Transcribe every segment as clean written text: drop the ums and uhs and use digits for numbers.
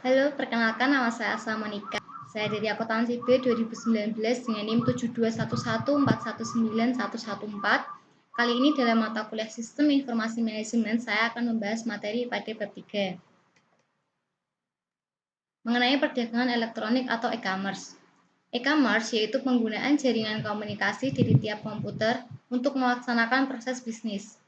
Halo, perkenalkan nama saya Asma Monika. Saya dari akuntansi B 2019 dengan NIM 7211419114. Kali ini dalam mata kuliah Sistem Informasi Manajemen, saya akan membahas materi pada bab 3 mengenai perdagangan elektronik atau e-commerce. E-commerce yaitu penggunaan jaringan komunikasi dari tiap komputer untuk melaksanakan proses bisnis.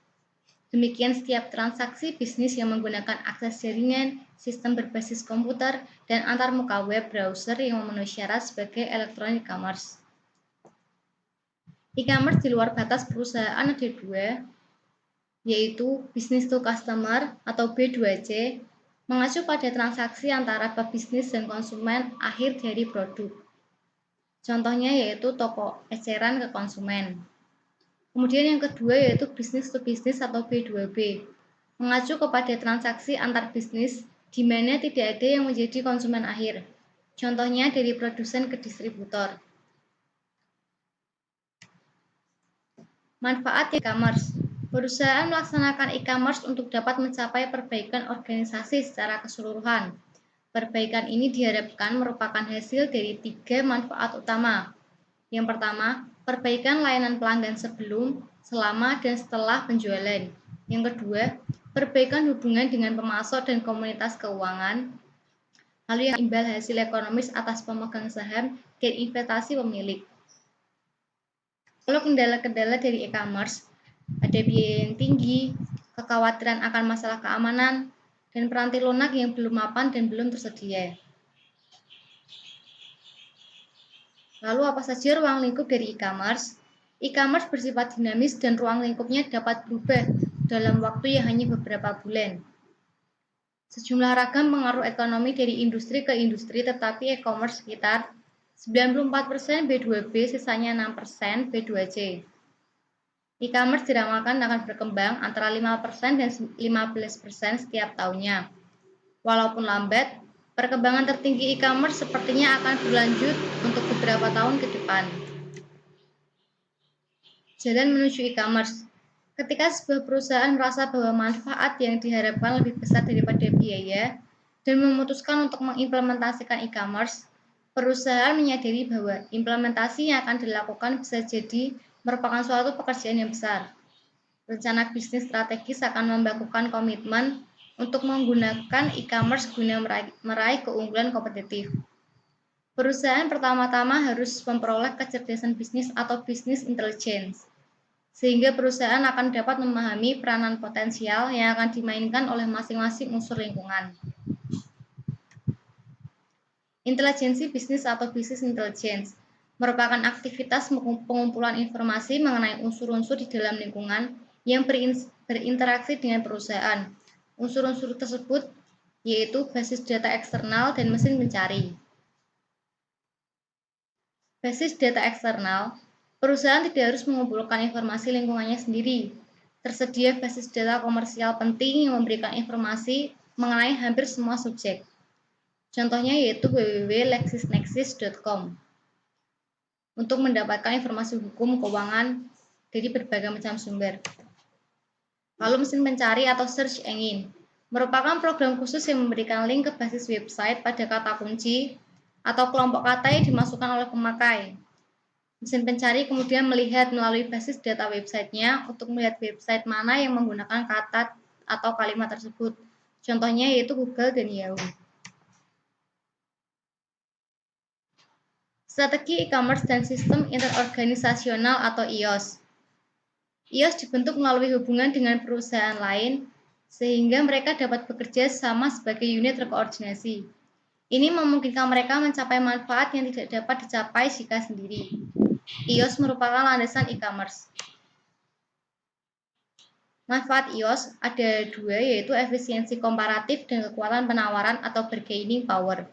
Demikian setiap transaksi bisnis yang menggunakan akses jaringan, sistem berbasis komputer, dan antarmuka web browser yang memenuhi syarat sebagai electronic commerce. E-commerce di luar batas perusahaan ada dua, yaitu business to customer atau B2C, mengacu pada transaksi antara pebisnis dan konsumen akhir dari produk. Contohnya yaitu toko eceran ke konsumen. Kemudian yang kedua yaitu business to business atau B2B, mengacu kepada transaksi antar bisnis di mana tidak ada yang menjadi konsumen akhir. Contohnya dari produsen ke distributor. Manfaat e-commerce. Perusahaan melaksanakan e-commerce untuk dapat mencapai perbaikan organisasi secara keseluruhan. Perbaikan ini diharapkan merupakan hasil dari 3 manfaat utama. Yang pertama, perbaikan layanan pelanggan sebelum, selama, dan setelah penjualan. Yang kedua, perbaikan hubungan dengan pemasok dan komunitas keuangan. Lalu yang imbal hasil ekonomis atas pemegang saham dan investasi pemilik. Lalu kendala-kendala dari e-commerce, ada biaya yang tinggi, kekhawatiran akan masalah keamanan, dan peranti lunak yang belum mapan dan belum tersedia. Lalu apa saja ruang lingkup dari e-commerce? E-commerce bersifat dinamis dan ruang lingkupnya dapat berubah dalam waktu yang hanya beberapa bulan. Sejumlah ragam pengaruh ekonomi dari industri ke industri, tetapi e-commerce sekitar 94% B2B, sisanya 6% B2C. E-commerce diramalkan akan berkembang antara 5% dan 15% setiap tahunnya. Walaupun lambat, perkembangan tertinggi e-commerce sepertinya akan berlanjut untuk beberapa tahun ke depan. Jalan menuju e-commerce. Ketika sebuah perusahaan merasa bahwa manfaat yang diharapkan lebih besar daripada biaya dan memutuskan untuk mengimplementasikan e-commerce, perusahaan menyadari bahwa implementasi yang akan dilakukan bisa jadi merupakan suatu pekerjaan yang besar. Rencana bisnis strategis akan membakukan komitmen untuk menggunakan e-commerce guna meraih keunggulan kompetitif. Perusahaan pertama-tama harus memperoleh kecerdasan bisnis atau business intelligence, sehingga perusahaan akan dapat memahami peranan potensial yang akan dimainkan oleh masing-masing unsur lingkungan. Intelijensi bisnis atau business intelligence merupakan aktivitas pengumpulan informasi mengenai unsur-unsur di dalam lingkungan yang berinteraksi dengan perusahaan. Unsur-unsur tersebut yaitu basis data eksternal dan mesin pencari. Basis data eksternal, perusahaan tidak harus mengumpulkan informasi lingkungannya sendiri. Tersedia basis data komersial penting yang memberikan informasi mengenai hampir semua subjek. Contohnya yaitu www.lexisnexis.com untuk mendapatkan informasi hukum keuangan dari berbagai macam sumber. Lalu mesin pencari atau search engine merupakan program khusus yang memberikan link ke basis website pada kata kunci atau kelompok kata yang dimasukkan oleh pemakai. Mesin pencari kemudian melihat melalui basis data websitenya untuk melihat website mana yang menggunakan kata atau kalimat tersebut. Contohnya yaitu Google dan Yahoo. Strategi e-commerce dan sistem interorganisasional atau IOS. IOS dibentuk melalui hubungan dengan perusahaan lain sehingga mereka dapat bekerja sama sebagai unit terkoordinasi. Ini memungkinkan mereka mencapai manfaat yang tidak dapat dicapai jika sendiri. IOS merupakan landasan e-commerce. Manfaat IOS ada dua, yaitu efisiensi komparatif dan kekuatan penawaran atau bargaining power.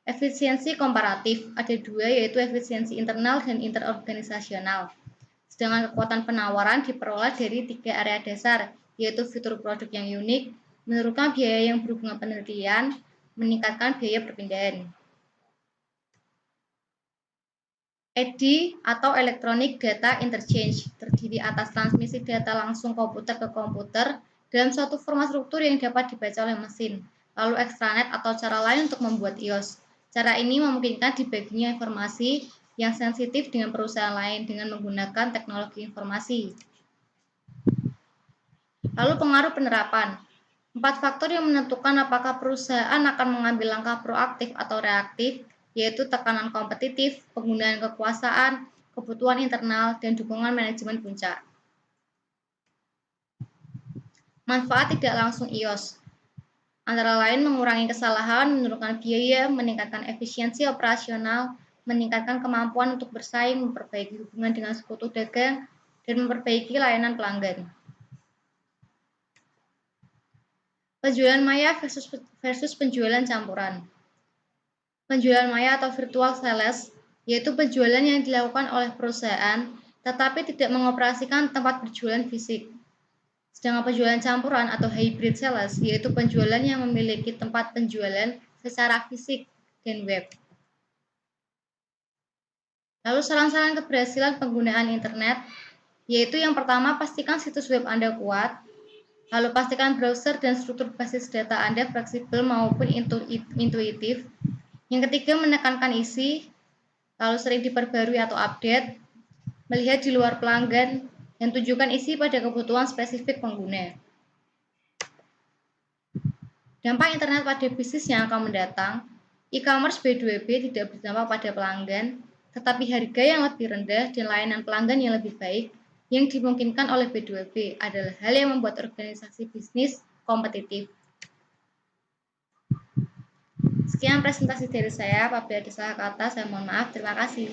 Efisiensi komparatif ada dua, yaitu efisiensi internal dan interorganisasional. Sedangkan kekuatan penawaran diperoleh dari 3 area dasar, yaitu fitur produk yang unik, menurunkan biaya yang berhubungan penelitian, meningkatkan biaya perpindahan. EDI atau Electronic Data Interchange terdiri atas transmisi data langsung komputer ke komputer dalam suatu format struktur yang dapat dibaca oleh mesin. lalu extranet atau cara lain untuk membuat iOS. Cara ini memungkinkan dibaginya informasi yang sensitif dengan perusahaan lain dengan menggunakan teknologi informasi. Lalu pengaruh penerapan. 4 faktor yang menentukan apakah perusahaan akan mengambil langkah proaktif atau reaktif, yaitu tekanan kompetitif, penggunaan kekuasaan, kebutuhan internal, dan dukungan manajemen puncak. Manfaat tidak langsung iOS. Antara lain mengurangi kesalahan, menurunkan biaya, meningkatkan efisiensi operasional, meningkatkan kemampuan untuk bersaing, memperbaiki hubungan dengan sekutu dagang, dan memperbaiki layanan pelanggan. Penjualan maya versus penjualan campuran. Penjualan maya atau virtual sales, yaitu penjualan yang dilakukan oleh perusahaan, tetapi tidak mengoperasikan tempat berjualan fisik. Sedangkan penjualan campuran atau hybrid sales yaitu penjualan yang memiliki tempat penjualan secara fisik dan web. Lalu saran-saran keberhasilan penggunaan internet yaitu yang pertama pastikan situs web Anda kuat, lalu pastikan browser dan struktur basis data Anda fleksibel maupun intuitif. Yang ketiga menekankan isi, lalu sering diperbarui atau update, melihat di luar pelanggan, dan tunjukkan isi pada kebutuhan spesifik pengguna. Dampak internet pada bisnis yang akan mendatang, e-commerce B2B tidak berdampak pada pelanggan, tetapi harga yang lebih rendah dan layanan pelanggan yang lebih baik yang dimungkinkan oleh B2B adalah hal yang membuat organisasi bisnis kompetitif. Sekian presentasi dari saya, apabila ada salah kata, saya mohon maaf. Terima kasih.